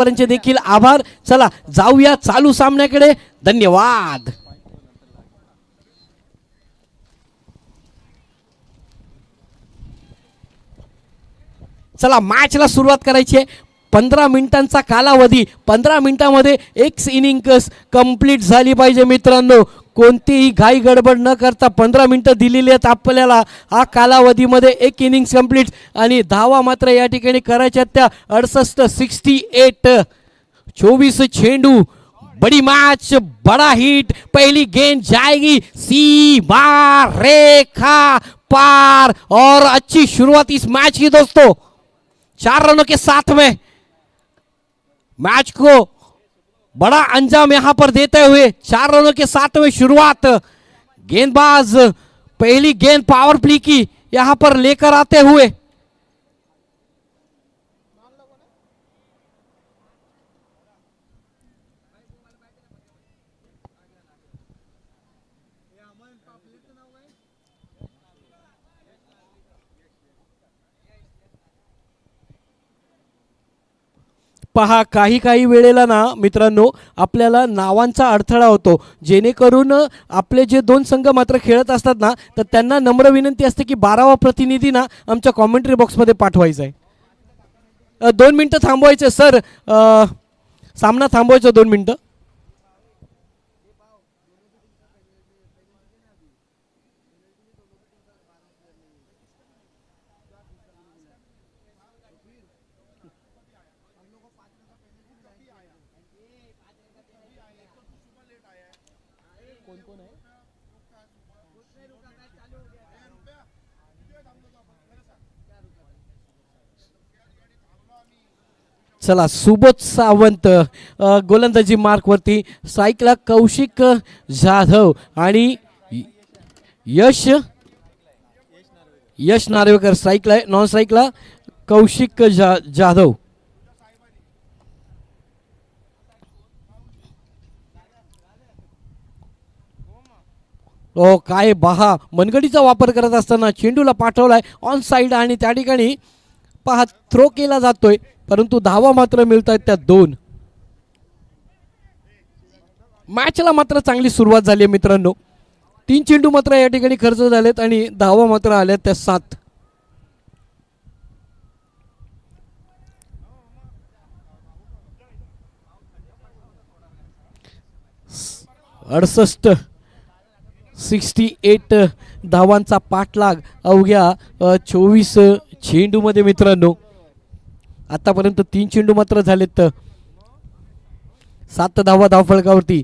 पर्यंत देखील आभार. चला जाऊया चालू सामन्याकडे. धन्यवाद. चला मॅचला सुरुवात करायची आहे. 15 मिनिटांचा कालावधी. 15 मिनिटांमध्ये एक इनिंग कंप्लीट झाली पाहिजे मित्रांनो. कोणतीही घाई गडबड न करता 15 मिनिटं दिलेली आहेत आपल्याला. हा कालावधीमध्ये एक इनिंग्स कंप्लीट आणि धावा मात्र या ठिकाणी करायच्या त्या 68 68. 24 चेंडू. बड़ी मैच, बड़ा हिट. पहली गेंद जाएगी सीमा रेखा पार और अच्छी शुरुआत इस मैच की दोस्तों. 4 रनों के साथ में मैच को बड़ा अंजाम यहां पर देते हुए 4 रनों के साथ में शुरुआत. गेंदबाज पहली गेंद पावर प्ले की यहां पर लेकर आते हुए पहा. काही वेळेला ना मित्रांनो आपल्याला नावांचा अडथळा होतो, जेणेकरून आपले जे दोन संघ मात्र खेळत असतात ना तर त्यांना नम्र विनंती असते की 12वा प्रतिनिधी ना आमच्या कॉमेंट्री बॉक्समध्ये पाठवायचा आहे. 2 मिनिटं थांबवायचे सर. सामना थांबवायचा 2 मिनिटं. चला सुबोध सावंत गोलंदाजी मार्कवरती. स्ट्राईकला कौशिक जाधव आणि यश नार्वेकर स्ट्राईकला आहे. नॉन स्ट्राईकला कौशिक जाधव. काय बहा मनगडीचा वापर करत असताना चेंडूला पाठवलाय ऑन साइड आणि त्या ठिकाणी पहा थ्रो केला जातोय, परंतु धावा मात्र मिळत आहेत त्या 2. मॅचला मात्र चांगली सुरुवात झाली आहे मित्रांनो. 3 चेंडू मात्र या ठिकाणी खर्च झालेत आणि धावा मात्र आल्या त्या 7. अडसष्ट 68 धावांचा पाठलाग अवघ्या 24 चेंडूमध्ये मित्रांनो. आतापर्यंत 3 चेंडू मात्र झालेत. 7 धावा धावफलकावरती.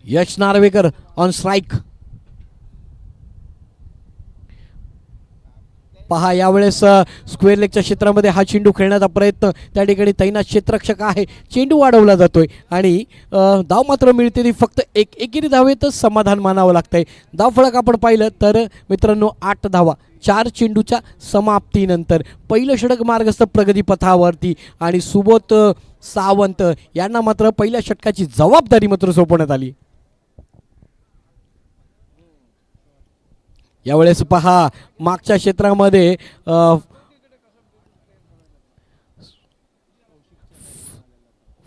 यश नार्वेकर ऑन स्ट्राईक. पहा यावेळेस स्क्वेअर लेगच्या क्षेत्रामध्ये हा चेंडू खेळण्याचा प्रयत्न. त्या ठिकाणी तैनात क्षेत्ररक्षक आहे. चेंडू वाढवला जातोय आणि धाव मात्र मिळते ती फक्त एकेरी धावेतच समाधान मानावं लागतंय. धावफलक आपण पाहिलं तर मित्रांनो 8 धावा 4 चेंडूच्या समाप्तीनंतर. पहिलं षटक मार्गस्थ प्रगतीपथावरती आणि सुबोध सावंत यांना मात्र पहिल्या षटकाची जबाबदारी मात्र सोपवण्यात आली. यावेळेस पहा मागच्या क्षेत्रामध्ये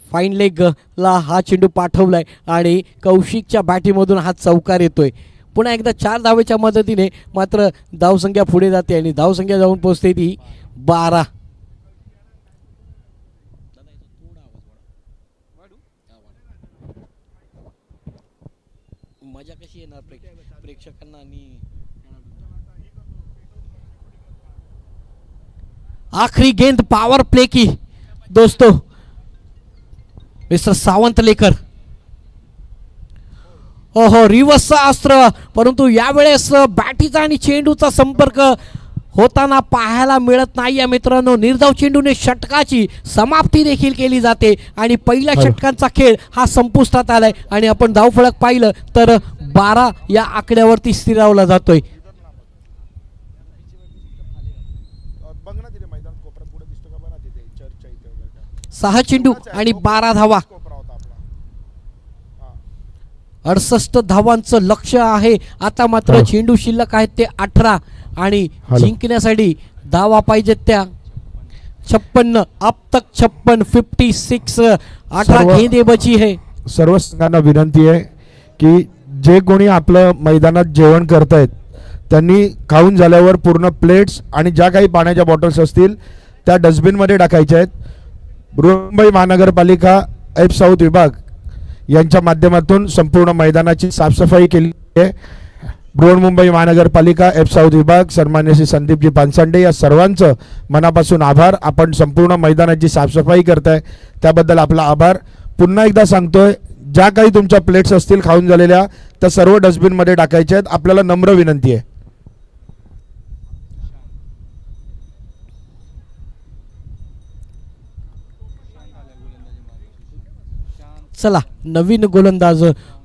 फाईन लेगला हा चेंडू पाठवलाय आणि कौशिकच्या बॅटीमधून हा चौकार येतोय. पुन्हा एकदा 4 धावेच्या मदतीने मात्र धावसंख्या पुढे जाते आणि धावसंख्या जाऊन पोहोचते ती 12. मजा कशी येणार प्रेक्षकांना. आणि आखिरी गेंद पावर प्ले की दोस्तों मिस्टर सावंत लेकर. ओहो रिवर्सचा अस्त्र, परंतु यावेळेस बॅटीचा आणि चेंडूचा संपर्क होताना पाहायला मिळत नाहीये मित्रांनो. निर्धाव चेंडूने षटकाची समाप्ती देखील केली जाते आणि पहिल्या षटकांचा खेळ हा संपुष्टात आलाय आणि आपण धावफलक पाहिलं तर 12 या आकड्यावरती स्थिरावला जातोय. 6 चेंडू आणि 12 धावा. 68 धावांचं लक्ष आहे. आता मात्र चेंडू शिल्लक आहेत ते 18 आणि जिंकण्यासाठी धावा पाहिजेत त्या 56 अब तक 56 56 18 सर्व- गेंदे बची है. सर्व संघांना विनंती आहे की जे कोणी आपलं मैदानात जेवण करतायत त्यांनी खाऊन झाल्यावर पूर्ण प्लेट्स आणि ज्या काही पाण्याच्या बॉटल्स असतील त्या डस्टबिनमध्ये टाकायच्या आहेत. बृहन्मुंबई महानगरपालिका एफ साऊथ विभाग यांच्या माध्यमातून संपूर्ण मैदानाची साफसफाई केली आहे. बृहन्मुंबई महानगरपालिका एफ साऊथ विभाग सन्मान्य श्री संदीपजी पानसंडे या सर्वांचं मनापासून आभार. आपण संपूर्ण मैदानाची साफसफाई करताय त्याबद्दल आपला आभार. पुन्हा एकदा सांगतोय, ज्या काही तुमच्या प्लेट्स असतील खाऊन झालेल्या त्या सर्व डस्टबिनमध्ये टाकायच्या आहेत. आपल्याला नम्र विनंती आहे. चला नवीन गोलंदाज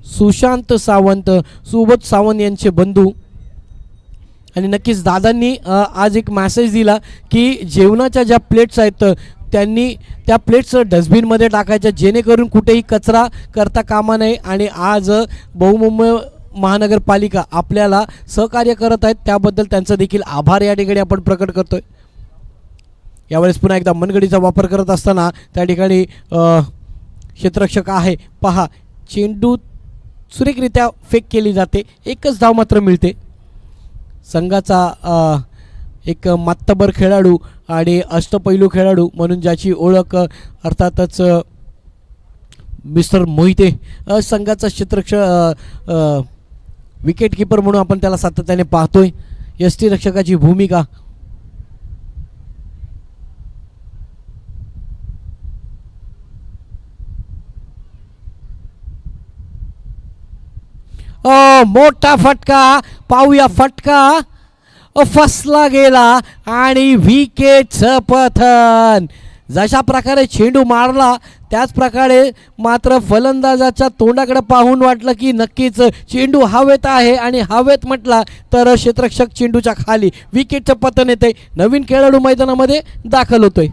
सुशांत सावंत, सुबोध सावंत यांचे बंधू. आणि नक्कीच दादांनी आज एक मेसेज दिला की जेवणाच्या ज्या प्लेट्स आहेत त्यांनी त्या प्लेट्स डस्टबिनमध्ये टाकायच्या जेणेकरून कुठेही कचरा करता कामा नये. आणि आज बहुमुंबई महानगरपालिका आपल्याला सहकार्य करत आहेत त्याबद्दल त्यांचं देखील आभार या ठिकाणी आपण प्रकट करतोय. यावेळेस पुन्हा एकदा मनगडीचा वापर करत असताना त्या ठिकाणी क्षेत्ररक्षक आहे पहा, चेंडू सुरेखरित्या फेक केली जाते. एकच धाव मात्र मिळते. संघाचा एक मातबर खेळाडू आणि अष्टपैलू खेळाडू म्हणून ज्याची ओळख अर्थातच मिस्टर मोहिते, संघाचा क्षेत्ररक्षक विकेट कीपर म्हणून आपण त्याला सातत्याने पाहतोय. यष्टीरक्षकाची भूमिका. मोठा फटका पाहूया. फटका फसला गेला आणि विकेटचं पतन. जशा प्रकारे चेंडू मारला त्याच प्रकारे मात्र फलंदाजाच्या तोंडाकडे पाहून वाटलं की नक्कीच चेंडू हवेत आहे आणि हवेत म्हटला तर क्षेत्ररक्षक चेंडूच्या खाली. विकेटचं पतन येते. नवीन खेळाडू मैदानामध्ये दाखल होतोय.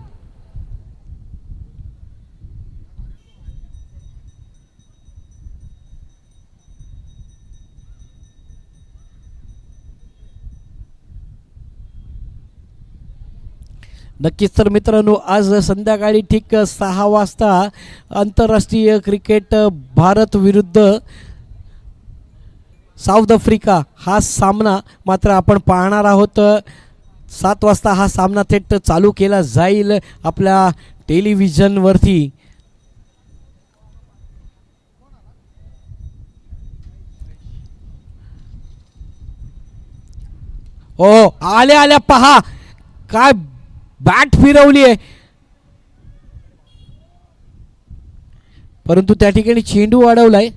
नक्कीच तर मित्रांनो, आज संध्याकाळी ठीक 6 वाजता आंतरराष्ट्रीय क्रिकेट भारत विरुद्ध साऊथ आफ्रिका हा सामना मात्र आपण पाहणार आहोत. 7 वाजता हा सामना थेट चालू केला जाईल आपल्या टेलिव्हिजनवरती. ओ आल्या आल्या पहा काय बॅट फिरवली आहे, परंतु त्या ठिकाणी चेंडू अडवलाय.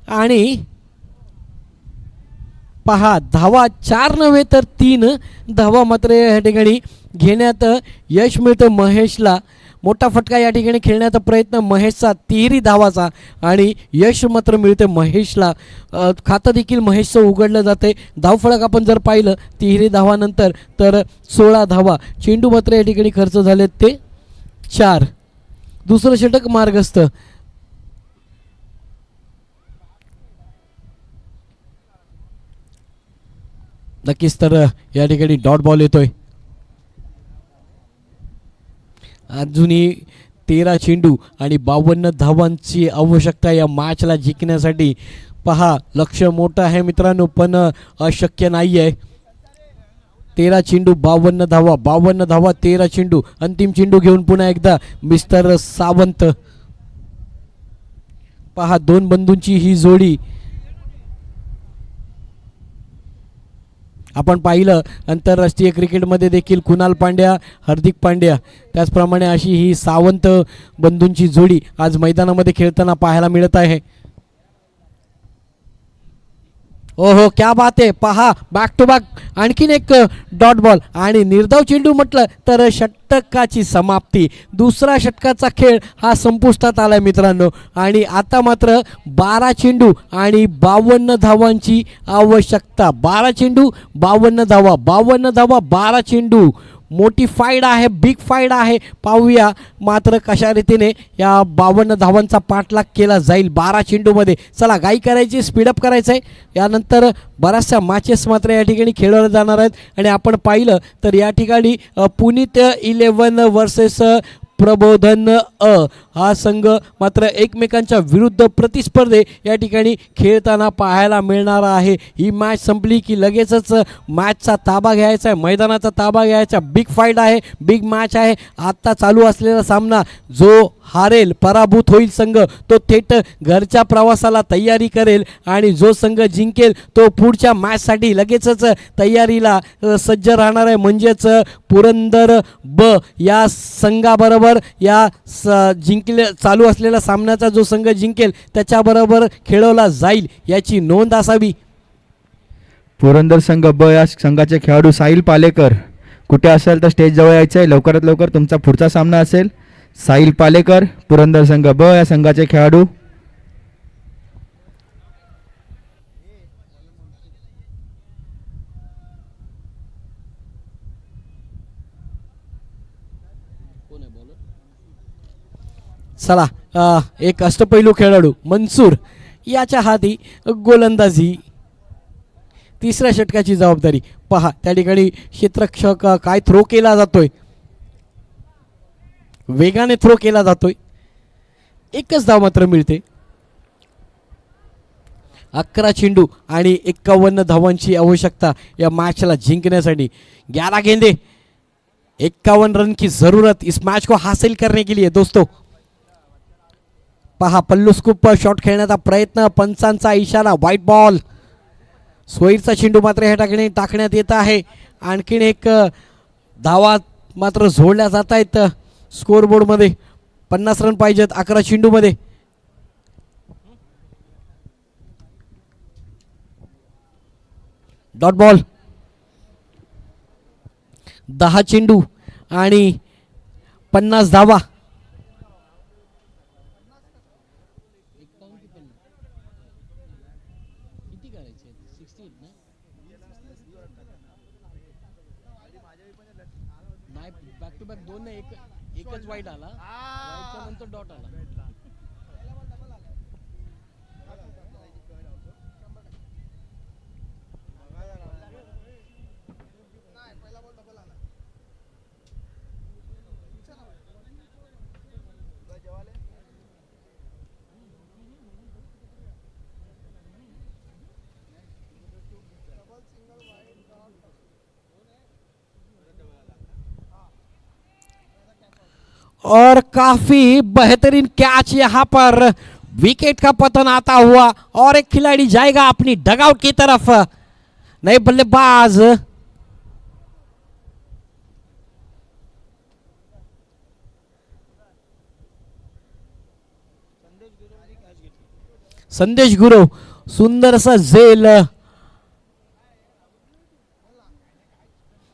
आणि पहा धावा 4 नव्हे तर 3 धावा मात्र या ठिकाणी घेण्यात यश मिळतं महेशला. मोठा फटका या ठिकाणी खेळण्याचा प्रयत्न महेशचा, तिहेरी धावाचा आणि यश मात्र मिळते महेशला. खातं देखील महेशचं उघडलं जाते. धावफलक आपण जर पाहिलं तिहेरी धावानंतर तर 16 धावा. चेंडू मात्र या ठिकाणी खर्च झाले ते 4. दुसरं षटक मार्गस्थ. नक्कीच तर या ठिकाणी डॉट बॉल येतोय. अजूनही 13 चेंडू आणि 52 धावांची आवश्यकता या मॅचला जिंकण्यासाठी. पहा लक्ष मोठं आहे मित्रांनो, पण अशक्य नाही आहे. 13 चेंडू 52 धावा, 52 धावा 13 चेंडू. अंतिम चेंडू घेऊन पुन्हा एकदा मिस्टर सावंत. पहा 2 बंधूंची ही जोडी आपण पाहिलं. आंतरराष्ट्रीय क्रिकेटमध्ये देखील कुणाल पांड्या, हार्दिक पांड्या, त्याचप्रमाणे अशी ही सावंत बंधूंची जोडी आज मैदानामध्ये खेळताना पाहायला मिळत आहे. ओहो क्या बात आहे. पहा बॅक टू बॅक आणखीन एक डॉट बॉल आणि निर्धाव चेंडू म्हटलं तर षटकाची समाप्ती. दुसरा षटकाचा खेळ हा संपुष्टात आलाय मित्रांनो. आणि आता मात्र 12 चेंडू आणि 52 धावांची आवश्यकता. 12 चेंडू 52 धावा, 52 धावा 12 चेंडू. मोठी फाईट आहे, बिग फाईट आहे. पाहूया मात्र कशा रीतीने या 52 धावांचा पाठलाग केला जाईल 12 चेंडूमध्ये. चला घाई करायची, स्पीडअप करायचं आहे. यानंतर बऱ्याचशा मॅचेस मात्र या ठिकाणी खेळवल्या जाणार आहेत आणि आपण पाहिलं तर या ठिकाणी पुनीत 11 वर्सेस प्रबोधन हा संघ मात्र एकमेकांच्या विरुद्ध प्रतिस्पर्धे या ठिकाणी खेळताना पाहायला मिळणार आहे. ही मॅच संपली की लगेचच मॅचचा ताबा घ्यायचा आहे, मैदानाचा ताबा घ्यायचा. बिग फाईट आहे, बिग मॅच आहे. आत्ता चालू असलेला सामना जो हारेल, पराभूत होईल संघ, तो थेट घरच्या प्रवासाला तयारी करेल आणि जो संघ जिंकेल तो पुढच्या मॅचसाठी लगेचच तयारीला सज्ज राहणार आहे. म्हणजेच पुरंदर ब या संघाबरोबर या जिंकले चालू असलेल्या सामन्याचा जो संघ जिंकेल त्याच्याबरोबर खेळवला जाईल याची नोंद असावी. पुरंदर संघ ब या संघाचे खेळाडू साहिल पालेकर कुठे असेल तर स्टेज जवळ यायचं आहे. लवकरात लवकर तुमचा पुढचा सामना असेल. साहिल पालेकर, पुरंदर संघ ब या संघाचे खेळाडू. चला एक अष्टपैलू खेळाडू मनसूर याच्या हाती गोलंदाजी. तिसऱ्या षटकाची जबाबदारी. पहा त्या ठिकाणी क्षेत्ररक्षक काय थ्रो केला जातोय, वेगाने थ्रो केला जातोय. एकच धाव मात्र मिळते. 11 चेंडू आणि 51 धावांची आवश्यकता या मॅचला जिंकण्यासाठी. 11 गेंदे, 51 रन की जरूरत इस मैच को हासिल करने के लिए दोस्तों. पहा पल्लू स्कूप शॉट खेळण्याचा प्रयत्न, पंचांचा इशारा, व्हाईट बॉल. सोयीचा चेंडू मात्र या ठिकाणी टाकण्यात येत आहे. आणखीन एक धावा मात्र जोडल्या जात आहेत स्कोरबोर्डमध्ये. 50 रन पाहिजेत 11 चेंडूमध्ये. Dot ball. 10 चेंडू आणि 50 धावा. बॅक टू बॅक दोन एकच वाईट आला, वाईटच्या नंतर डॉट आला. और काफी बेहतरीन कैच यहाँ पर. विकेट का पतन आता हुआ और एक खिलाड़ी जाएगा अपनी डगआउट की तरफ. नए बल्लेबाज संदेश गुरव सुंदरसा झेल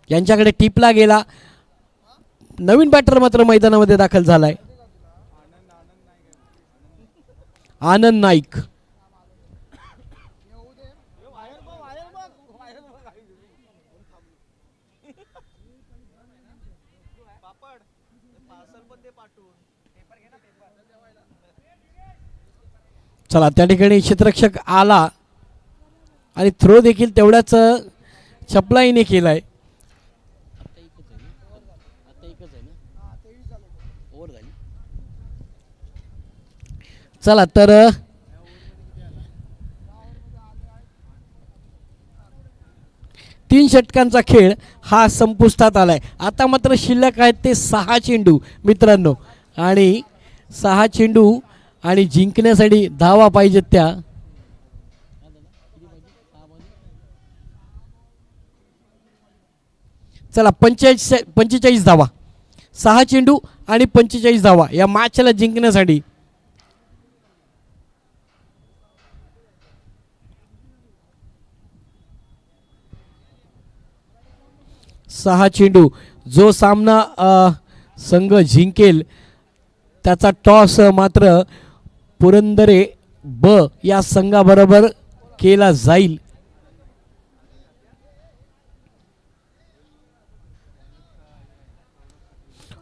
यांच्याकडे टिपला गेला. नवीन बॅटर मात्र मैदानामध्ये दाखल झालाय, आनंद नाईक. चला त्या ठिकाणी क्षेत्ररक्षक आला आणि थ्रो देखील तेवढ्याच चपलाईने केलाय. चला तर तीन षटकांचा खेळ हा संपुष्टात आलाय. आता मात्र शिल्लक आहेत ते 6 चेंडू मित्रांनो, आणि 6 चेंडू आणि जिंकण्यासाठी धावा पाहिजेत त्या. चला 45 धावा, 6 चेंडू आणि 45 धावा या मॅचला जिंकण्यासाठी. 6 चेंडू. जो सामना संघ जिंकेल त्याचा टॉस मात्र पुरंदरे ब या संघाबरोबर केला जाईल.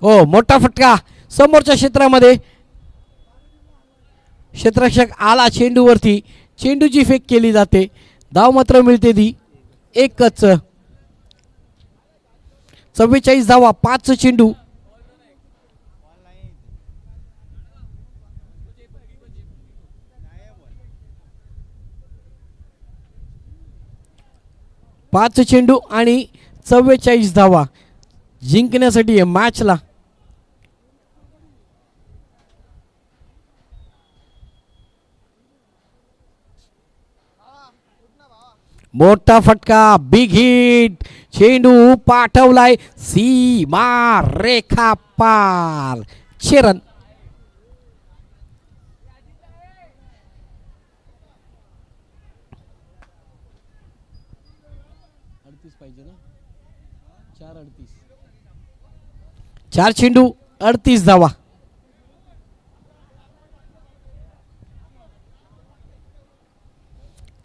हो, मोठा फटका समोरच्या क्षेत्रामध्ये. क्षेत्ररक्षक आला चेंडूवरती, चेंडूची फेक केली जाते, धाव मात्र मिळते ती एकच. 44 धावा, 5 चेंडू. पाच चेंडू आणि 44 धावा जिंकण्यासाठी या मॅचला. मोठा फटका, बिग हिट, चेंडू पाठवलाय सीमा रेखा पार. 6 रन. चार चेंडू 38 धावा.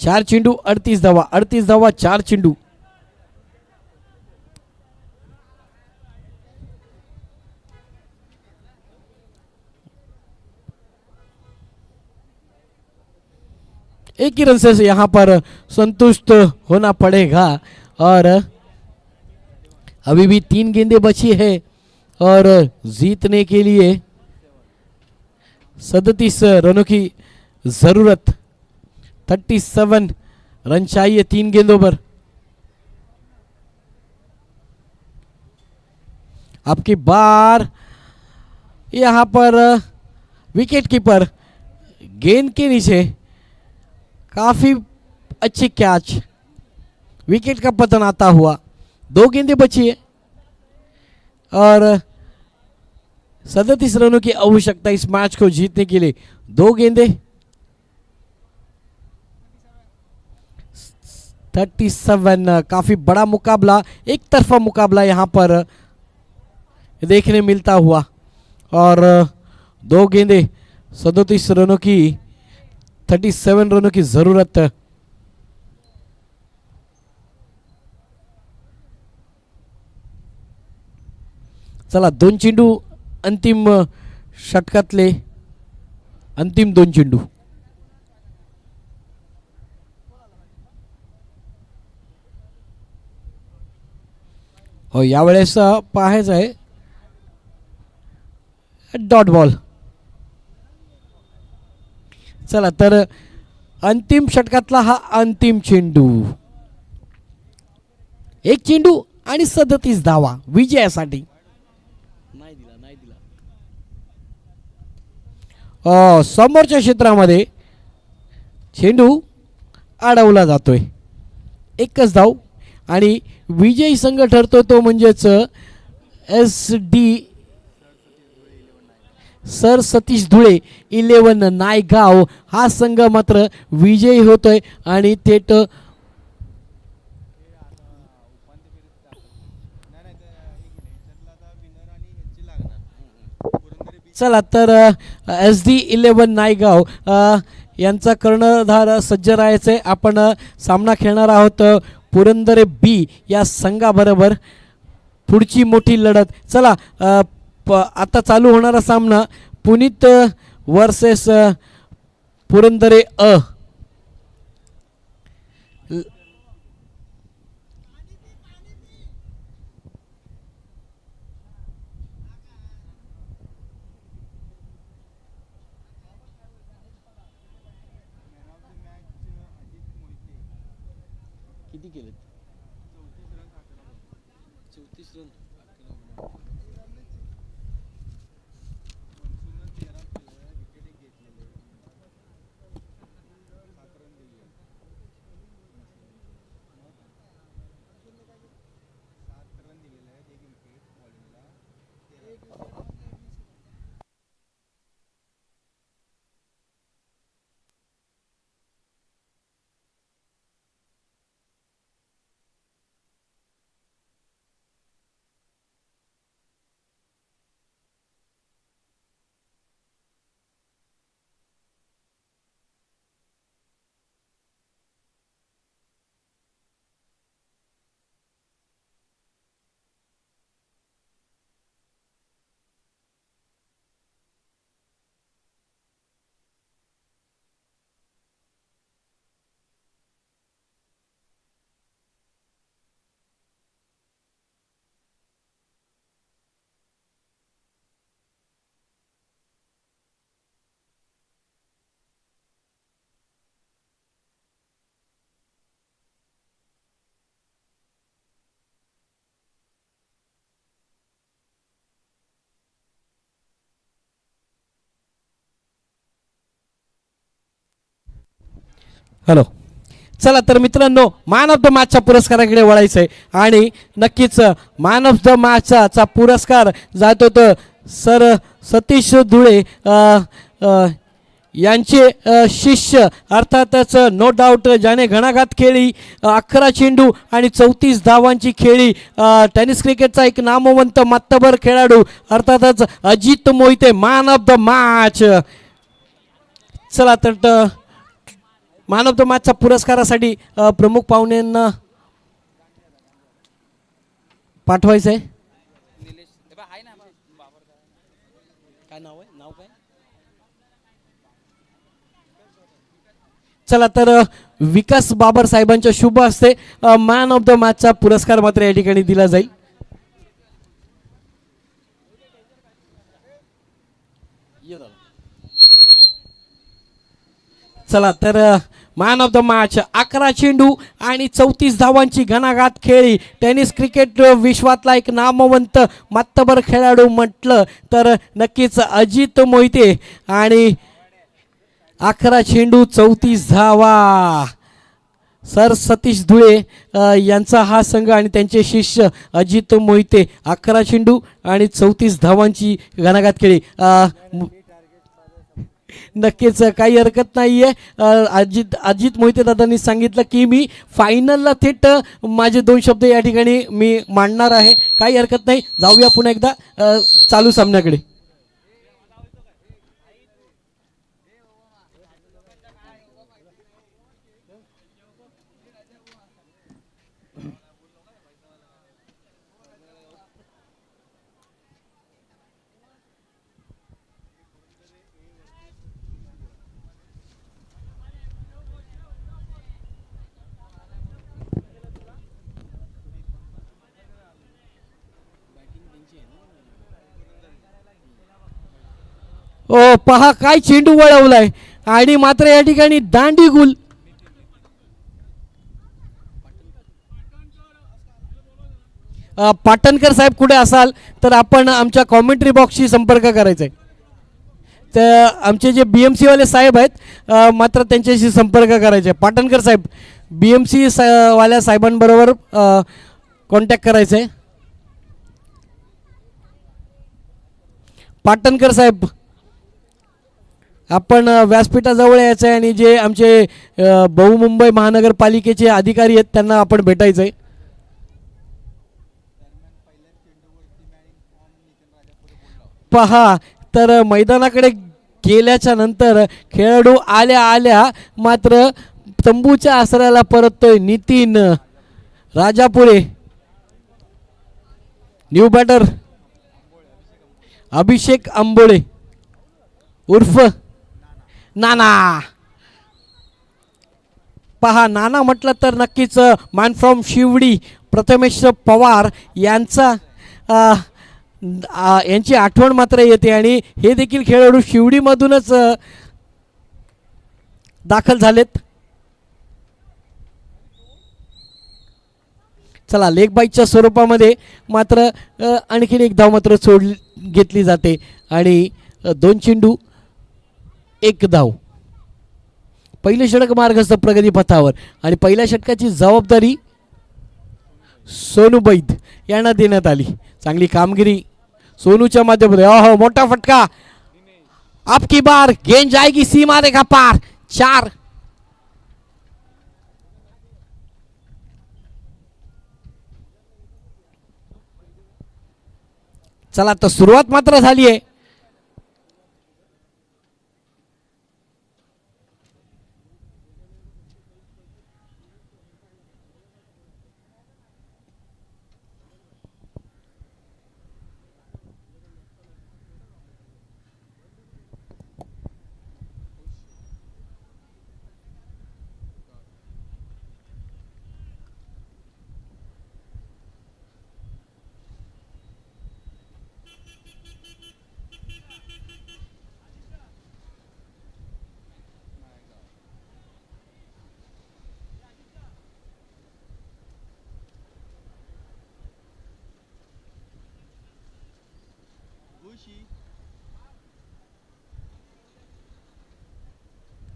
चार चेंडू 38 धावा, 38 धावा 4 चेंडू. एक ही रन से यहाँ पर संतुष्ट होना पड़ेगा और अभी भी 3 गेंदें बची है और जीतने के लिए 37 रनों की जरूरत. 37 रन चाहिए 3 गेंदों पर. आपकी बार यहाँ पर विकेट कीपर गेंद के नीचे काफी अच्छी कैच, विकेट का पतन आता हुआ. 2 गेंदें बची है और 37 रनों की आवश्यकता इस मैच को जीतने के लिए. 2 गेंदें 37. काफी बड़ा मुकाबला, एक तरफा मुकाबला यहाँ पर देखने मिलता हुआ और 2 गेंदें 37 रनों की, 37 रनों की जरूरत. चला 2 चेंडू अंतिम षटकातले, अंतिम 2 चेंडू. हो, यावेळेस पाहायचं आहे डॉट बॉल. चला तर अंतिम षटकातला हा अंतिम चेंडू. 1 चेंडू आणि 37 धावा विजयासाठी. समोरच्या क्षेत्रामध्ये चेंडू अडवला जातोय. एकच धाव आणि विजयी संघ ठरतो तो म्हणजेच SD सर सतीश धुळे 11 नायगाव हा संघ मात्र विजयी होतोय आणि थेट चला तर SD 11 नायगाव यांचा कर्णधार सज्ज राहायचे. आपण सामना खेळणार आहोत पुरंदरे बी या संघाबरोबर. पुढची मोठी लढत. चला आता चालू होणारा सामना पुनीत वर्सेस पुरंदरे अ. किती केले? 34 रन. हॅलो. चला तर मित्रांनो, मॅन ऑफ द मॅचच्या पुरस्काराकडे वळायचं आहे आणि नक्कीच मॅन ऑफ द मॅचचा पुरस्कार जातो तर सर सतीश धुळे यांचे शिष्य अर्थातच नो डाऊट ज्याने घणाघात खेळी 11 चेंडू आणि 34 धावांची खेळी टेनिस क्रिकेटचा एक नामवंत मातबर खेळाडू अर्थातच Ajit Mohite man of the match. चला तर मॅन ऑफ द मॅचच्या पुरस्कारासाठी प्रमुख पाहुण्यांना पाठवायचं आहे. काय नाव आहे, नाव काय? चला तर विकास बाबर साहेबांच्या शुभ हस्ते मॅन ऑफ द मॅचचा पुरस्कार मात्र या ठिकाणी दिला जाईल. चला तर मॅन ऑफ द मॅच 11 चेंडू आणि 34 धावांची घणाघात खेळी टेनिस क्रिकेट विश्वातला एक नामवंत मातबर खेळाडू म्हटलं तर नक्कीच अजित मोहिते आणि 11 चेंडू 34 धावा सर सतीश धुळे यांचा हा संघ आणि त्यांचे शिष्य अजित मोहिते 11 चेंडू आणि 34 धावांची घणाघात खेळी. नक्कीच काही हरकत नाही आहे. अजित मोहिते दादांनी सांगितलं की मी फायनलला थेट माझे 2 शब्द या ठिकाणी मी मांडणार आहे. काही हरकत नाही. जाऊया पुन्हा एकदा चालू सामन्याकडे. ओ पहा काय चेंडू वळवलाय आणि मात्र या ठिकाणी दांडी गुल. पाटणकर साहेब कुठे असाल तर आपण आमच्या कॉमेंट्री बॉक्सशी संपर्क करायचा आहे. तर आमचे जे BMC वाले साहेब आहेत मात्र त्यांच्याशी संपर्क करायचे. पाटणकर साहेब BMC वाल्या साहेबांबरोबर कॉन्टॅक्ट करायचं आहे. पाटणकर साहेब आपण व्यासपीठाजवळ यायचं आहे आणि जे आमचे बहुमुंबई महानगरपालिकेचे अधिकारी आहेत त्यांना आपण भेटायचं आहे. पहा तर मैदानाकडे गेल्याच्या नंतर खेळाडू आल्या मात्र तंबूच्या आसऱ्याला परततोय नितीन राजापुरे. न्यू बॅटर अभिषेक आंबोळे उर्फ नाना. पहा नाना म्हटलं तर नक्कीच मॅन फ्रॉम शिवडी प्रथमेश पवार यांचा यांची आठवण मात्र येते आणि हे देखील खेळाडू शिवडीमधूनच दाखल झालेत. चला लेग बाईकच्या स्वरूपामध्ये मात्र आणखीन एक धाव मात्र घेतली जाते आणि 2 चेंडू 1 धाव. पहिले षटक मार्गस्थ प्रगती पथावर आणि पहिल्या षटकाची जबाबदारी सोनू बैद यांना देण्यात आली. चांगली कामगिरी सोनूच्या माध्यमातून. ओहो मोठा फटका. अब की बार गेंद जाएगी सीमा रेखा पार. 4. चला तर सुरुवात मात्र झाली आहे.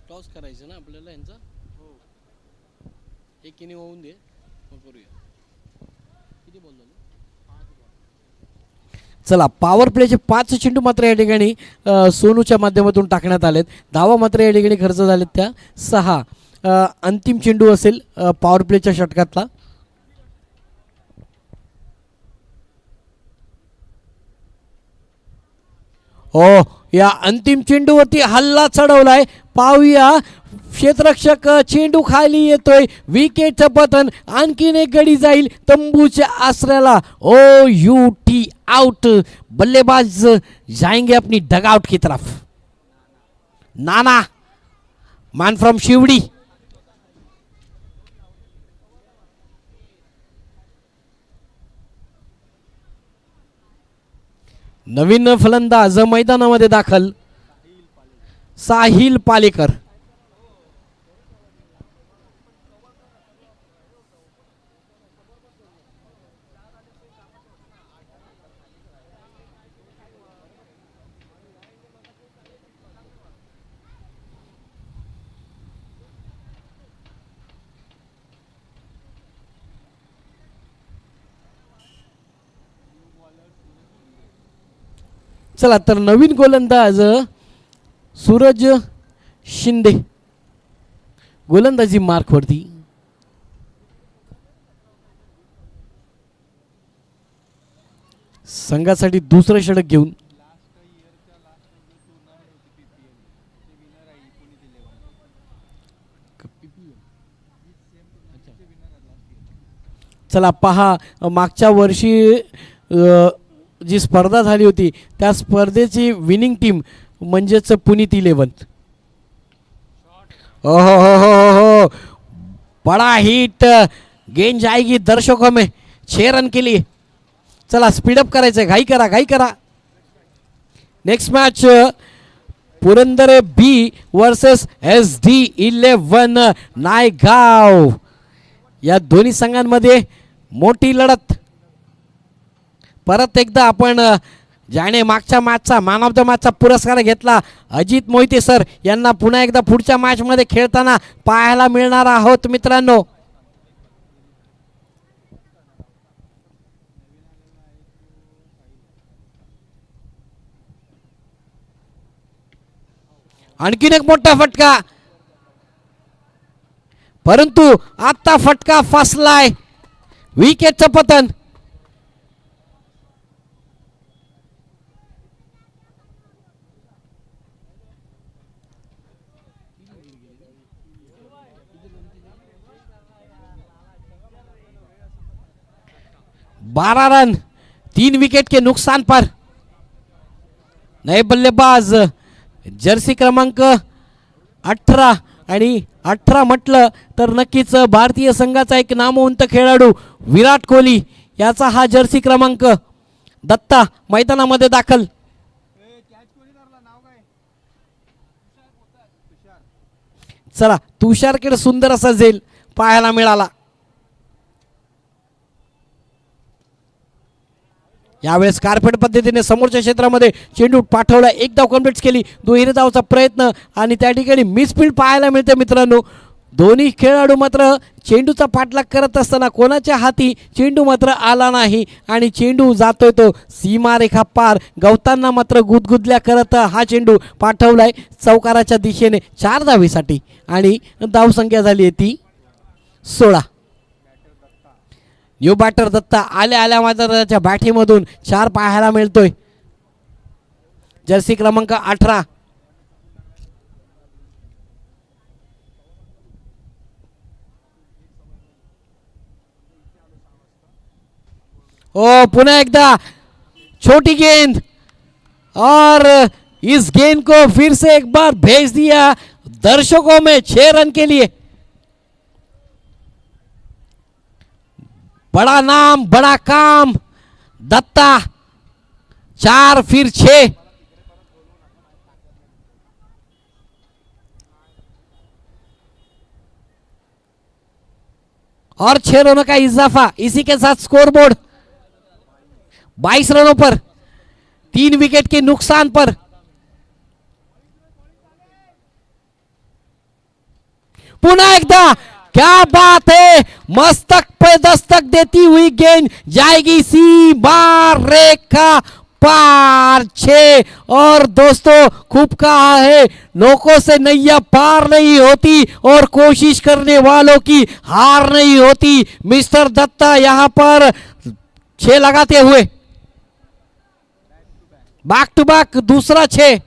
टॉस करायचं ना आपल्याला यांचा. एक इनिंग होऊन दे मग करूया. किती बॉल झाले? चला पॉवर प्लेचे 5 चेंडू मात्र या ठिकाणी सोनूच्या माध्यमातून टाकण्यात आलेत. धावा मात्र या ठिकाणी खर्च झालेत त्या 6. अंतिम चेंडू असेल पॉवर प्लेच्या षटकातला. हो, या अंतिम चेंडूवरती हल्ला चढवलाय. पाहूया क्षेत्ररक्षक चेंडू खाली येतोय. विकेटचं पतन. आणखीन एक गडी जाईल तंबूच्या आसऱ्याला. ओ यू टी आउट. बल्लेबाज जाएंगे अपनी डगआउट की तरफ. नाना मान फ्रॉम शिवडी. नवीन फलंदाज मैदानामध्ये दाखल. साहिल पालेकर. चला तर नवीन गोलंदाज सूरज शिंदे गोलंदाजी मार्कवरती. संघासाठी दुसरं षटक घेऊन चला पहा मागच्या वर्षी जी स्पर्धा झाली होती त्या स्पर्धेची विनिंग टीम म्हणजेच पुनीत 11. ओहो हो हो हो, बड़ा हिट. गेंद जाएगी दर्शकों में 6 रन के लिए. चला स्पीडअप करायचंय. घाई करा घाई करा. नेक्स्ट मॅच पुरंदर बी वर्सेस SD11 नायगाव. या दोन्ही संघांमध्ये मोठी लढत. परत एकदा आपण ज्याने मागच्या मॅचचा मॅन ऑफ द मॅचचा पुरस्कार घेतला अजित मोहिते सर यांना पुन्हा एकदा पुढच्या मॅचमध्ये खेळताना पाहायला मिळणार आहोत मित्रांनो. आणखीन एक मोठा फटका. परंतु आता फटका फसलाय. विकेटचं पतन. बारह रन 3 विकेट के नुकसान पर. नए बल्लेबाज जर्सी क्रमांक 18 आणि 18 म्हटलं तर नक्कीच भारतीय संघाचा एक नामवंत खेळाडू विराट कोहली याचा हा जर्सी क्रमांक. दत्ता मैदानामध्ये दाखल. चला तुषारकडे सुंदर असा झेल पाहायला मिळाला. यावेळेस कारपेट पद्धतीने समोरच्या क्षेत्रामध्ये चेंडू पाठवला. एक धाव कम्प्लीट केली. दुहेरी धावचा प्रयत्न आणि त्या ठिकाणी मिसफील्ड पाहायला मिळते मित्रांनो. दोन्ही खेळाडू मात्र चेंडूचा पाठलाग करत असताना कोणाच्या हाती चेंडू मात्र आला नाही आणि चेंडू जातोय तो सीमारेखा पार. गवतांना मात्र गुदगुदल्या करत हा चेंडू पाठवलाय चौकाराच्या दिशेने 4 धावेसाठी आणि धावसंख्या झाली आहे ती 16. न्यू बॅटर दत्ता आल्या आल्या मात्र त्याच्या बॅटीमधून 4 पाहायला मिळतोय. जर्सी क्रमांक 18. ओ पुन्हा एकदा छोटी गेंद और इस गेंद को फिर से एक बार भेज दिया दर्शकों में 6 रन के लिए. बड़ा नाम बड़ा काम. दत्ता 4 फिर 6. और 6 रनों का इजाफा. इसी के साथ स्कोर बोर्ड 22 रनों पर 3 विकेट के नुकसान पर. पुन्हा एकदा क्या बात है, मस्तक पे दस्तक देती हुई गेंद जाएगी सीमा रेखा पार 6। और दोस्तों खूब कहा है, लोगों से नैया पार नहीं होती और कोशिश करने वालों की हार नहीं होती। मिस्टर दत्ता यहां पर 6 लगाते हुए बैक टू बैक दूसरा 6,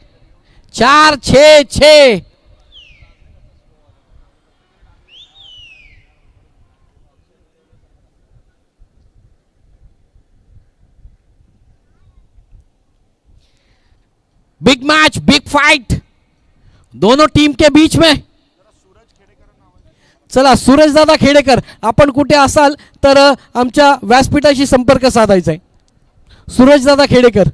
4-6-6। बिग मैच, बिग फाइट दोनों टीम के बीच में। चला सूरज दादा खेडेकर, आपण कुठे असाल तर आमच्या व्यासपीठाशी संपर्क साधायचा आहे। सूरज दादा खेडेकर,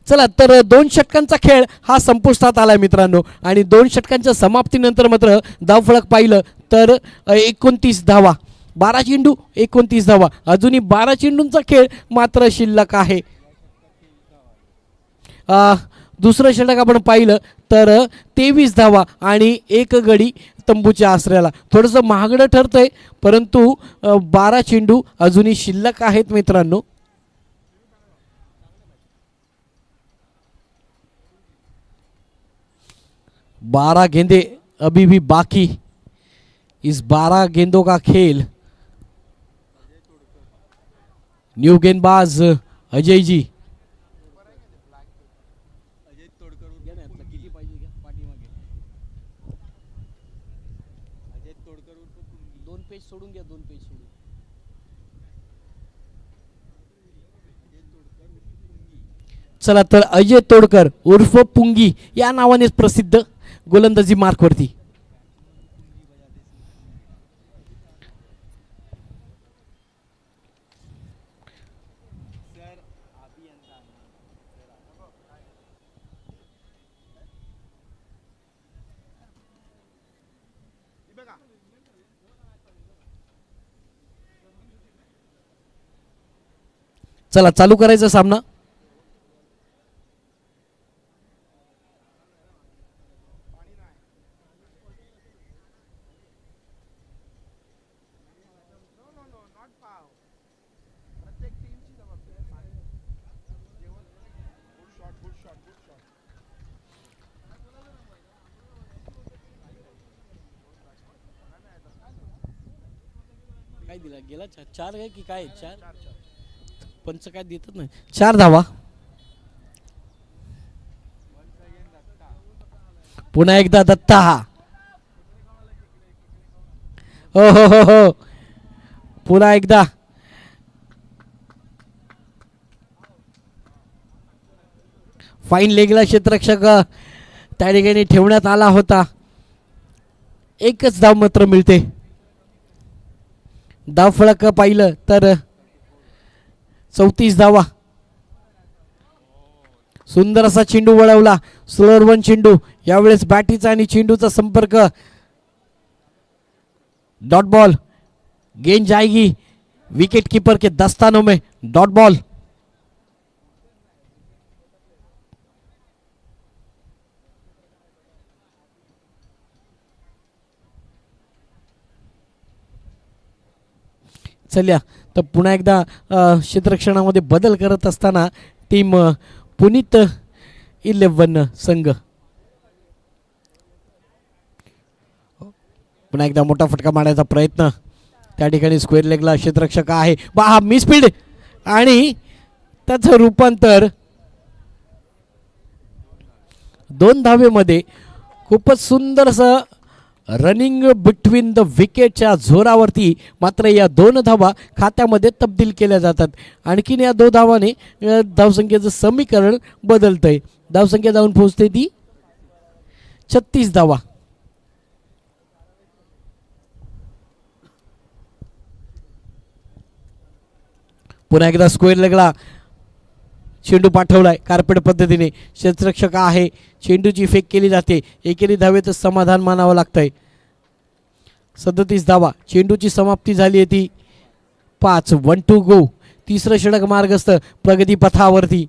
चला तर 2 षटकांचा खेळ हा संपुष्टात आलाय मित्रांनो। आणि 2 षटकांच्या समाप्तीनंतर मात्र धावफलक पाहिलं तर 29 धावा, 12 चेंडू 29 धावा, अजूनही 12 चेंडूंचा खेळ मात्र शिल्लक आहे। दुसरं षटक आपण पाहिलं तर 23 धावा आणि 1 गडी तंबूच्या आसऱ्याला। थोडंसं महागडं ठरतंय परंतु 12 चेंडू अजूनही शिल्लक आहेत मित्रांनो। बारह गेंदे अभी भी बाकी, इस 12 गेंदों का खेल। न्यू गेंदबाज अजय जी, चला तर अजय तोडकर उर्फ पुंगी या नावानेच प्रसिद्ध गोलंदाजी मार्कवरती। चला चालू करायचा सामना। काय दिला गेला 4 आहे की काय 4 पंच काय देतच नाही। 4 धावा, पुन्हा एकदा दत्ता। हो हो हो हो, पुन्हा एकदा फाईन लेगला क्षेत्ररक्षक त्या ठिकाणी ठेवण्यात आला होता। एकच धाव मात्र मिळते। धाव फलक पाहिलं तर 34 धावा। सुंदर असा चेंडू वळवला, स्लोअर वन चेंडू, यावेळेस बॅटीचा आणि चेंडूचा संपर्क, डॉट बॉल, गेंद जाएगी विकेट कीपर के दस्तानों में, डॉट बॉल। चल्या तर पुन्हा एकदा क्षेत्ररक्षणामध्ये बदल करत असताना टीम पुनीत 11 संघ पुन्हा एकदा मोठा फटका मारण्याचा प्रयत्न। त्या ठिकाणी स्क्वेअर लेगला क्षेत्ररक्षक आहे, हा मिसफील्ड आणि त्याचं रूपांतर 2 धावेमध्ये। खूपच सुंदर असं रनिंग बिटवीन द विकेटच्या जोरावरती मात्र या 2 धावा खात्यामध्ये तब्दील केल्या जातात। आणखीन या 2 धावाने धावसंख्येचं समीकरण बदलतंय। धावसंख्या जाऊन पोहोचते ती 36 धावा। पुन्हा एकदा स्क्वेअर लेगला चेंडू पाठवलाय कार्पेट पद्धतीने, क्षेत्ररक्षक आहे, चेंडूची फेक केली जाते, एकेरी धावेचं समाधान मानावं लागतंय। 37 धावा, चेंडूची समाप्ती झाली आहे ती 5, 1 टू गो। तिसरं षटक मार्गस्थ प्रगती पथावरती.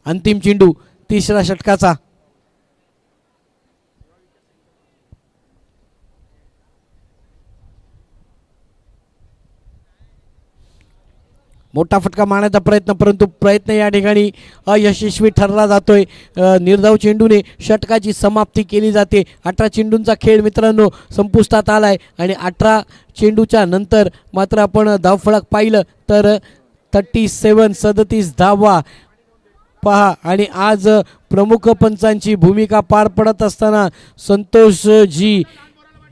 अंतिम चेंडू तिसऱ्या षटकाचा. मोठा फटका मारण्याचा प्रयत्न, परंतु प्रयत्न या ठिकाणी अयशस्वी ठरला जातोय. निर्धाव चेंडूने षटकाची समाप्ती केली जाते. 18 चेंडूंचा खेळ मित्रांनो संपुष्टात आलाय आणि 18 चेंडूच्या नंतर मात्र आपण धावफलक पाहिलं तर 37 धावा पहा. आणि आज प्रमुख पंचांची भूमिका पार पडत असताना संतोषजी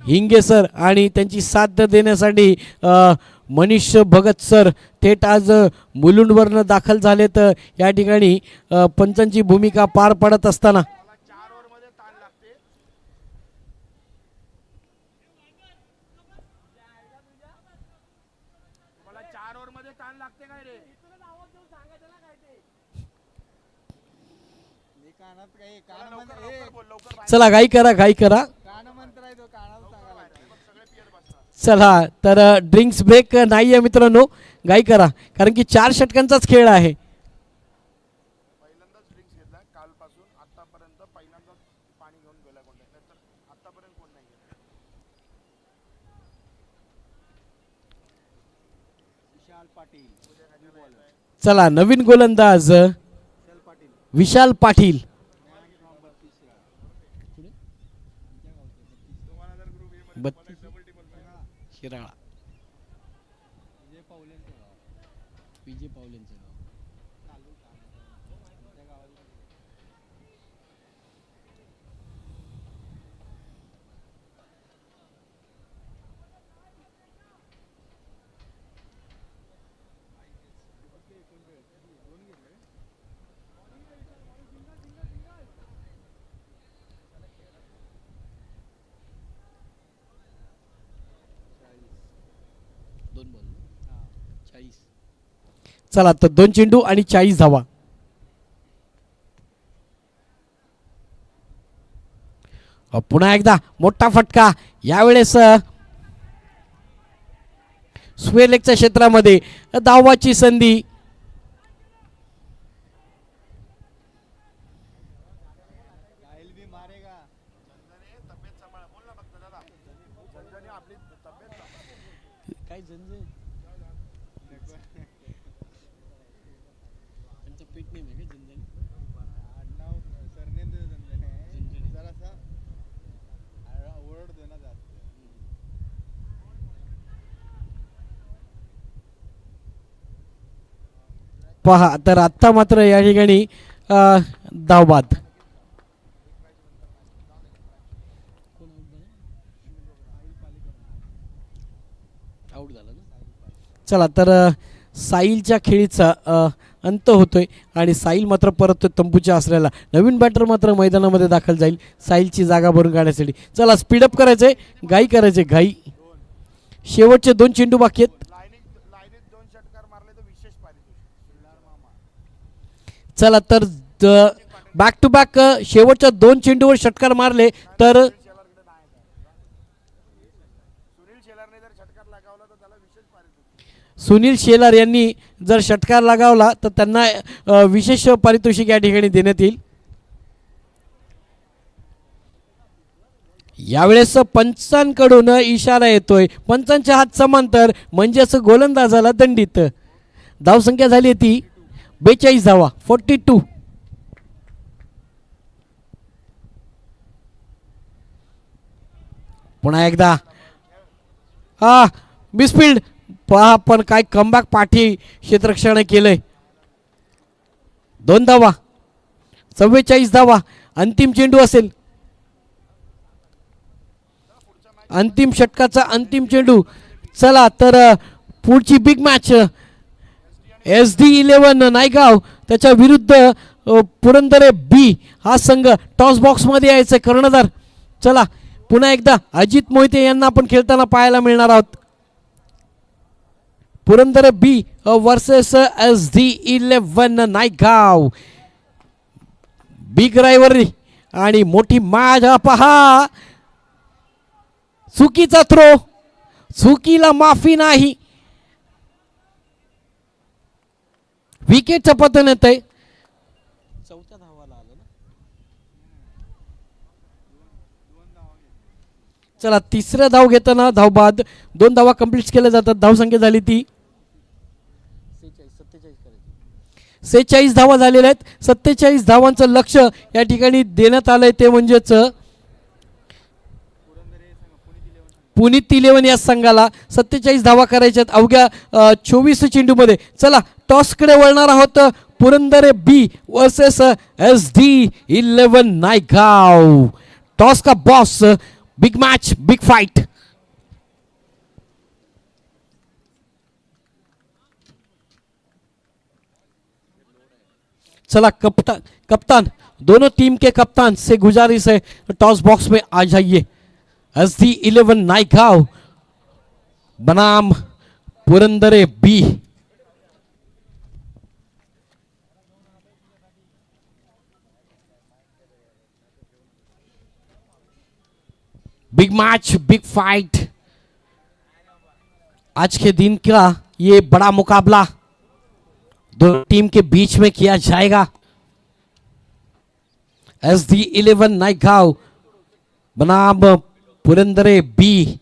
हिंगे सर आणि त्यांची साथ देण्यासाठी मनीष भगत सर थेट आज मुलुंडवरनं दाखल झालेत या ठिकाणी पंचांची भूमिका पार पडत असताना. चला घाई करा घाई करा. चला तर ड्रिंक्स ब्रेक नाही आहे मित्रांनो, घाई करा कारण की 4 षटकांचाच खेळ आहे. चला नवीन गोलंदाज विशाल पाटील. शिराळा विजय पावलेंचं गाव. चला तर 2 चेंडू आणि 40 धावा. पुन्हा एकदा मोठा फटका, यावेळेस स्क्वेअर लेगच्या क्षेत्रामध्ये धावाची संधी. पहा तर आत्ता मात्र या ठिकाणी धावबाद. चला तर साहिलच्या खेळीचा अंत होतोय आणि साहिल मात्र परत तंबूच्या आसऱ्याला. नवीन बॅटर मात्र मैदानामध्ये दाखल जाईल साहिलची जागा भरून काढण्यासाठी. चला स्पीडअप करायचंय, घाई करायचे घाई. शेवटचे 2 चेंडू बाकी आहेत. चला तर बॅक टू बॅक शेवटच्या 2 चेंडूवर षटकार मारले तर सुनील शेलार यांनी जर षटकार लगावला तर त्यांना विशेष पारितोषिक या ठिकाणी देण्यात येईल. यावेळेस पंचांकडून इशारा येतोय, पंचांच्या हात समांतर म्हणजेच गोलंदाजाला दंडित. धावसंख्या झाली ती 42 धावा 42. पुन्हा एकदा मिसफिल्ड पहा, पण काय कमबॅक पाठी क्षेत्ररक्षण केलंय. 2 धावा 44 धावा. अंतिम चेंडू असेल, अंतिम षटकाचा अंतिम चेंडू. चला तर पुढची बिग मॅच SD11 नायगाव त्याच्या विरुद्ध पुरंदरे बी हा संघ. टॉस बॉक्स मध्ये यायचं कर्णधार. चला पुन्हा एकदा अजित मोहिते यांना आपण खेळताना पाहायला मिळणार आहोत. पुरंदरे बी वर्सेस SD11 नायगाव. बिग रायव्हरी आणि मोठी मॅच पहा. चुकीचा थ्रो, चुकीला माफी नाही. विकेटचं पतन येत आहे. चौथ्या धावाला आलं ना. चला तिसऱ्या धाव घेताना धाव बाद 2 धावा कंप्लीट केल्या जातात. धावसंख्या झाली ती 46 धावा झालेल्या आहेत. 47 धावांचं लक्ष या ठिकाणी देण्यात आलंय ते म्हणजेच पुनीत 11 या संघाला 47 धावा करायच्यात अवघ्या 24 चेंडूमध्ये. चला टॉसकडे वळणार आहोत. पुरंदर बी वर्सेस SD11 नायगाव. टॉस का boss, big match, big fight. चला कप्तान दोनों टीम के कप्तान से गुजारिश है टॉस बॉक्स में आ जाइए. SD11 नायगाव बनाम Purandare B. Big match, big fight. आज के दिन का ये बड़ा मुकाबला दोनों टीम के बीच में किया जाएगा. SD11 नायगाव बनाम पुरंदरे बी.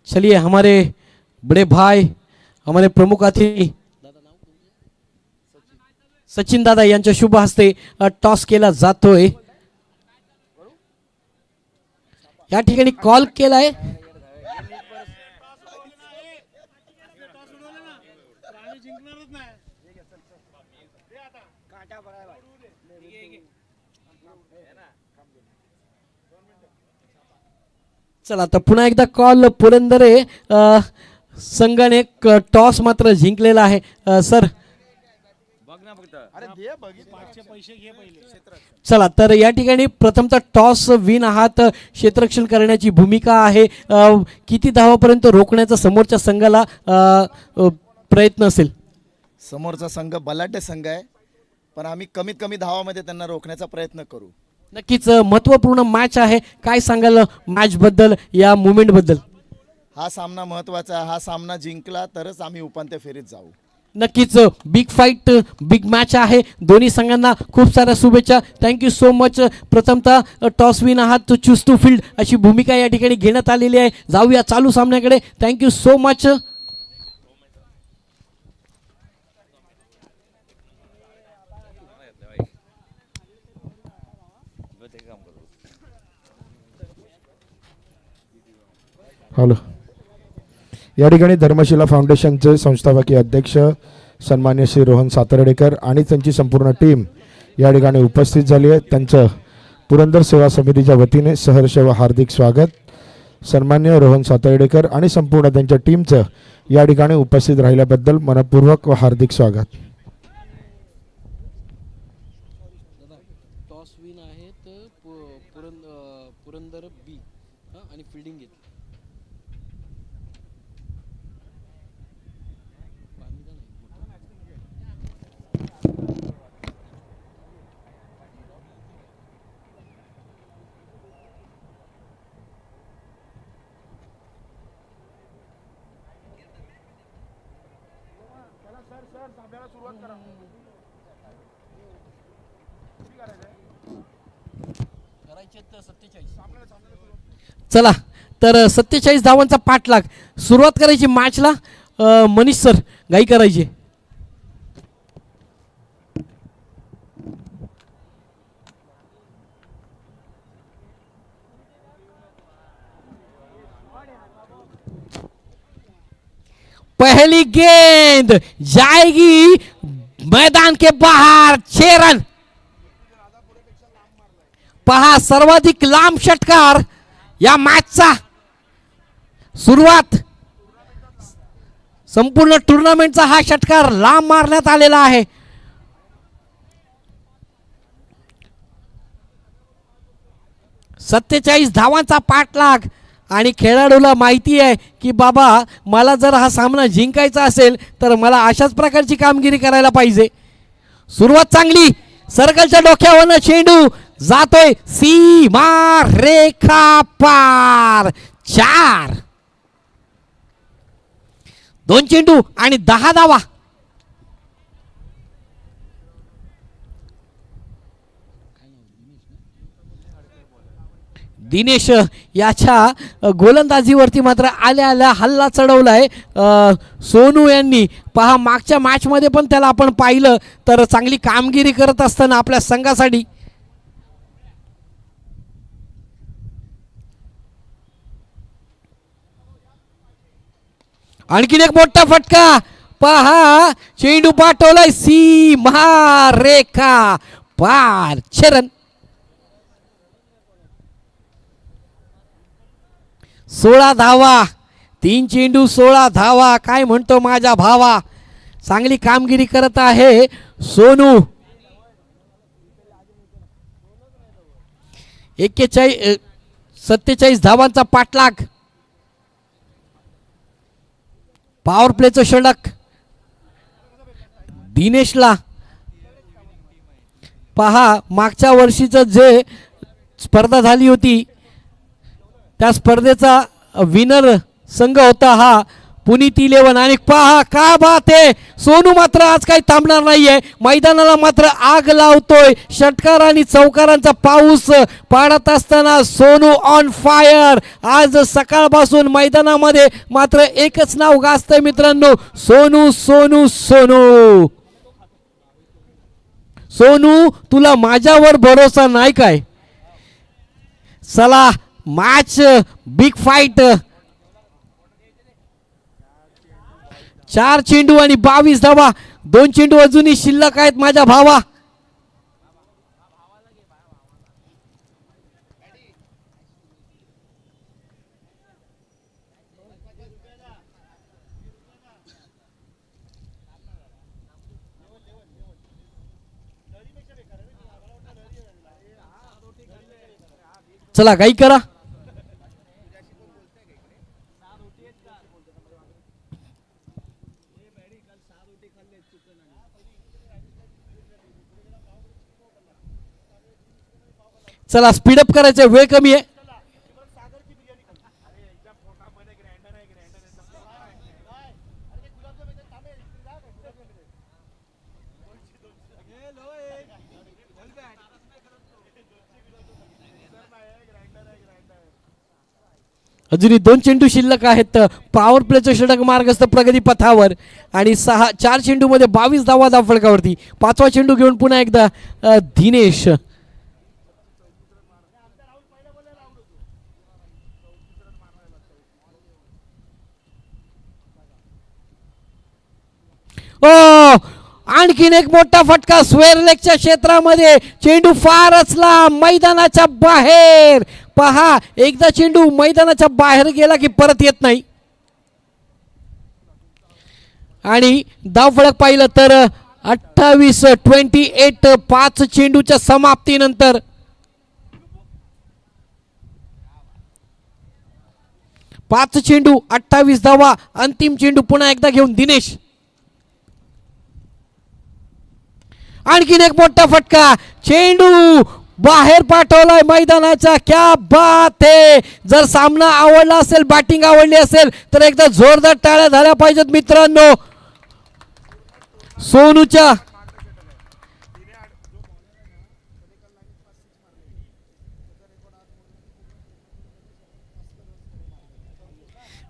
चलिए हमारे बड़े भाई, हमारे प्रमुख अतिथि सचिन दादा यांच्या शुभ हस्ते टॉस केला जातोय. या ठिकाणी कॉल केलाय. चला आता पुन्हा एकदा कॉल. पुरंदरे संघाने टॉस मात्र जिंकलेला आहे. सर चला तर या ठिकाणी प्रथमतः टॉस विन आहात. क्षेत्ररक्षण करण्याची भूमिका आहे. किती धावापर्यंत रोखण्याचा समोरच्या संघाला प्रयत्न असेल? समोरचा संघ बलाढ्य संघ आहे, पण आम्ही कमीत कमी धावामध्ये त्यांना रोखण्याचा प्रयत्न करू. नक्कीच महत्त्वपूर्ण मॅच आहे. काय सांगाल मॅच बद्दल, या मुवमेंट बद्दल? हा सामना महत्त्वाचा आहे. हा सामना जिंकला तरच आम्ही उपांत्य फेरीत जाऊ. नक्कीच बिग फाईट, बिग मॅच आहे. दोन्ही संघांना खूप साऱ्या शुभेच्छा. Thank you so much. प्रथमतः टॉस विन आहात, तो चूज टू फील्ड अशी भूमिका या ठिकाणी घेण्यात आलेली आहे. जाऊया चालू सामन्याकडे. Thank you so much. हॅलो. या ठिकाणी धर्मशिला फाउंडेशनचे संस्थापकीय अध्यक्ष सन्मान्य श्री रोहन सातर्डेकर आणि त्यांची संपूर्ण टीम या ठिकाणी उपस्थित झाली आहे. त्यांचं पुरंदर सेवा समितीच्या वतीने सहर्ष व हार्दिक स्वागत. सन्मान्य रोहन सातर्डेकर आणि संपूर्ण त्यांच्या टीमचं या ठिकाणी उपस्थित राहिल्याबद्दल मनपूर्वक व हार्दिक स्वागत. टॉस विन आहेत पुरंदर बी आणि फिल्डिंग घेतली. चला तर 47 धावांचा पाठलाग. सुरुवात करायची मॅचला. मनीष सर गाई करायची. पहली गेंद जाएगी मैदान के बाहर. 6 रन. पहा सर्वाधिक लांब षटकार या मॅचचा. सुरुवात संपूर्ण टुर्नामेंटचा हा षटकार लांब मारण्यात आलेला आहे. सत्तेचाळीस धावांचा पाठलाग आणि खेळाडूला माहिती आहे की बाबा मला जर हा सामना जिंकायचा असेल तर मला अशाच प्रकारची कामगिरी करायला पाहिजे. सुरुवात चांगली. सर्कलच्या डोक्यावरनं चेंडू जातोय सीमा रेखा पार. 4. 2 चेंडू आणि 10 धावा. दिनेश याच्या गोलंदाजीवरती मात्र आल्या आल्या हल्ला चढवलाय सोनू यांनी. पहा मागच्या मॅचमध्ये पण त्याला आपण पाहिलं तर चांगली कामगिरी करत असताना आपल्या संघासाठी. आणखीन एक मोठा फटका. पहा चेंडू पाठवलाय सीमा रेखा पार. चरण 16 धावा, 3 चेंडू 16 धावा. काय म्हणतो माझा भावा, चांगली कामगिरी करत आहे सोनू. 47 धावांचा पाठलाग. पॉवर प्लेचं षटक दिनेशला. पहा मागच्या वर्षीचं जे स्पर्धा झाली होती त्या स्पर्धेचा विनर संघ होता हा पुनीत 11. आणि पहा का बात आहे, सोनू मात्र आज काही थांबणार नाहीये. मैदानाला मात्र आग लावतोय. षटकार आणि चौकारांचा पाऊस पाडत असताना सोनू ऑन फायर. आज सकाळपासून मैदानामध्ये मात्र एकच नाव गाजतंय मित्रांनो, सोनू सोनू सोनू. सोनू तुला माझ्यावर भरोसा नाही काय? चला मॅच बिग फाईट. 4 चेंडू आणि 22 धावा. 2 चेंडू अजूनही शिल्लक आहेत माझ्या भावा. चला काही करा. चला स्पीडअप करायचं, वेळ कमी आहे. अजूनही 2 चेंडू शिल्लक आहेत. पॉवर प्लेचं षटक मार्गस्थ प्रगती पथावर आणि 4 चेंडूमध्ये 22 धावा धावफलकावरती. 5वा चेंडू घेऊन पुन्हा एकदा दिनेश. आणखीन एक मोठा फटका स्क्वेअर लेगच्या क्षेत्रामध्ये. चेंडू फारच लांब मैदानाच्या बाहेर. पहा एकदा चेंडू मैदानाच्या बाहेर गेला की परत येत नाही. आणि धावफलक पाहिलं तर 28 5 चेंडूच्या समाप्तीनंतर. पाच चेंडू 28 धावा. अंतिम चेंडू पुन्हा एकदा घेऊन दिनेश. आणखीन एक मोठा फटका. चेंडू बाहेर पाठवलाय मैदानाच्या. क्या बात है. जर सामना आवडला असेल, बॅटिंग आवडली असेल तर एकदा जोरदार टाळ्या झाल्या पाहिजेत मित्रांनो. सोनूच्या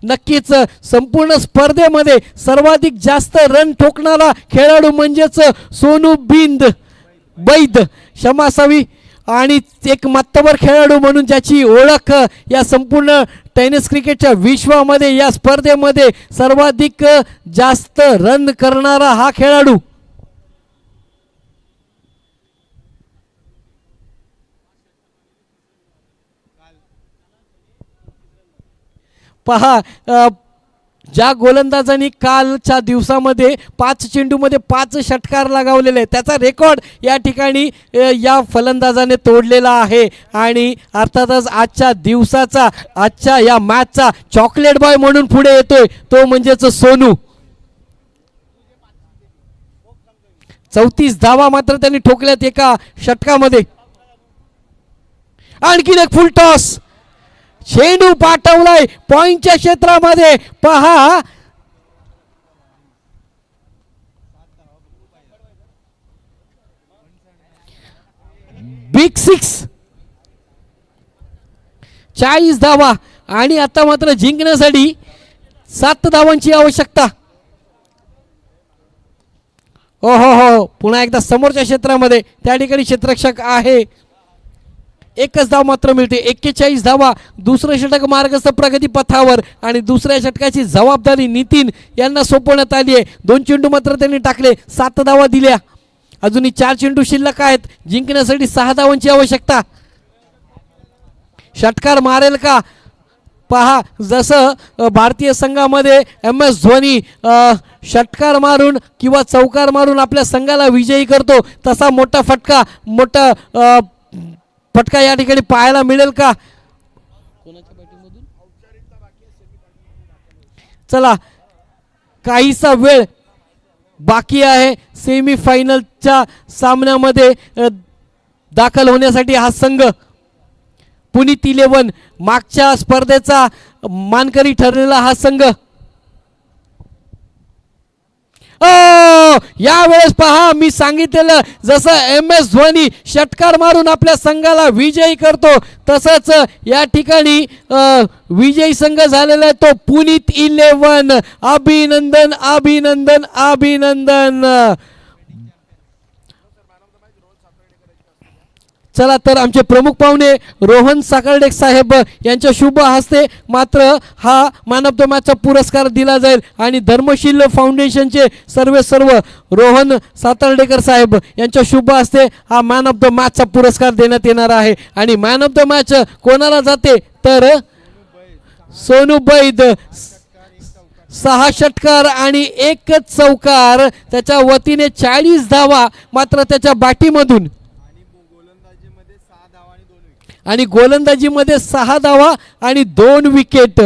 नक्कीच संपूर्ण स्पर्धेमध्ये सर्वाधिक जास्त रन ठोकणारा खेळाडू म्हणजेच सोनू बैद क्षमा असावी. आणि एक मातबर खेळाडू म्हणून ज्याची ओळख या संपूर्ण टेनिस क्रिकेटच्या विश्वामध्ये या स्पर्धेमध्ये सर्वाधिक जास्त रन करणारा हा खेळाडू. पहा ज्या गोलंदाजांनी कालच्या दिवसामध्ये 5 चेंडूमध्ये 5 षटकार लगावलेले त्याचा रेकॉर्ड या ठिकाणी या फलंदाजाने तोडलेला आहे. आणि अर्थातच आजच्या दिवसाचा, आजच्या या मॅचचा चॉकलेट बॉय म्हणून पुढे येतोय तो म्हणजेच सोनू. 34 धावा मात्र त्यांनी ठोकल्यात एका षटकामध्ये. आणखीन एक फुल टॉस. चेंडू पाठवलाय पॉइंटच्या क्षेत्रामध्ये. पहा बिग 6. 40 धावा आणि आता मात्र जिंकण्यासाठी 7 धावांची आवश्यकता. हो हो हो, पुन्हा एकदा समोरच्या क्षेत्रामध्ये त्या ठिकाणी क्षेत्ररक्षक आहे. एकच धाव मात्र मिळते. 41 धावा. दुसरं षटक मार्गस्थ प्रगती पथावर आणि दुसऱ्या षटकाची जबाबदारी नितीन यांना सोपवण्यात आली आहे. 2 चेंडू मात्र त्यांनी टाकले, 7 धावा दिल्या. अजूनही 4 चेंडू शिल्लक आहेत. जिंकण्यासाठी 6 धावांची आवश्यकता. षटकार मारेल का पहा. जसं भारतीय संघामध्ये MS धोनी षटकार मारून किंवा चौकार मारून आपल्या संघाला विजयी करतो, तसा मोठा फटका या ठिकाणी पाहायला मिळेल का. चला, काहीसा वेळ बाकी आहे सेमीफायनलच्या सामन्यामध्ये दाखल होण्यासाठी. हा संघ पुनीत 11 मागच्या स्पर्धेचा मानकरी ठरलेला हा संघ. यावेळेस पहा, मी सांगितलेलं जसं MS धोनी षटकार मारून आपल्या संघाला विजयी करतो, तसंच या ठिकाणी विजयी संघ झालेला आहे तो पुनीत 11. अभिनंदन अभिनंदन अभिनंदन. चला तर आमचे प्रमुख पाहुणे रोहन साकर्डे साहेब यांच्या शुभ हस्ते मात्र हा मॅन ऑफ द मॅचचा पुरस्कार दिला जाईल आणि धर्मशील फाउंडेशनचे सर्व रोहन सातर्डेकर साहेब यांच्या शुभ हस्ते हा मॅन ऑफ द मॅचचा पुरस्कार देण्यात येणार आहे. आणि मॅन ऑफ द मॅच कोणाला जाते तर सोनू बैद. 6 षटकार आणि 1 चौकार. त्याच्या वतीने 40 धावा मात्र त्याच्या बाटीमधून आणि गोलंदाजीमध्ये 6 धावा आणि 2 विकेट.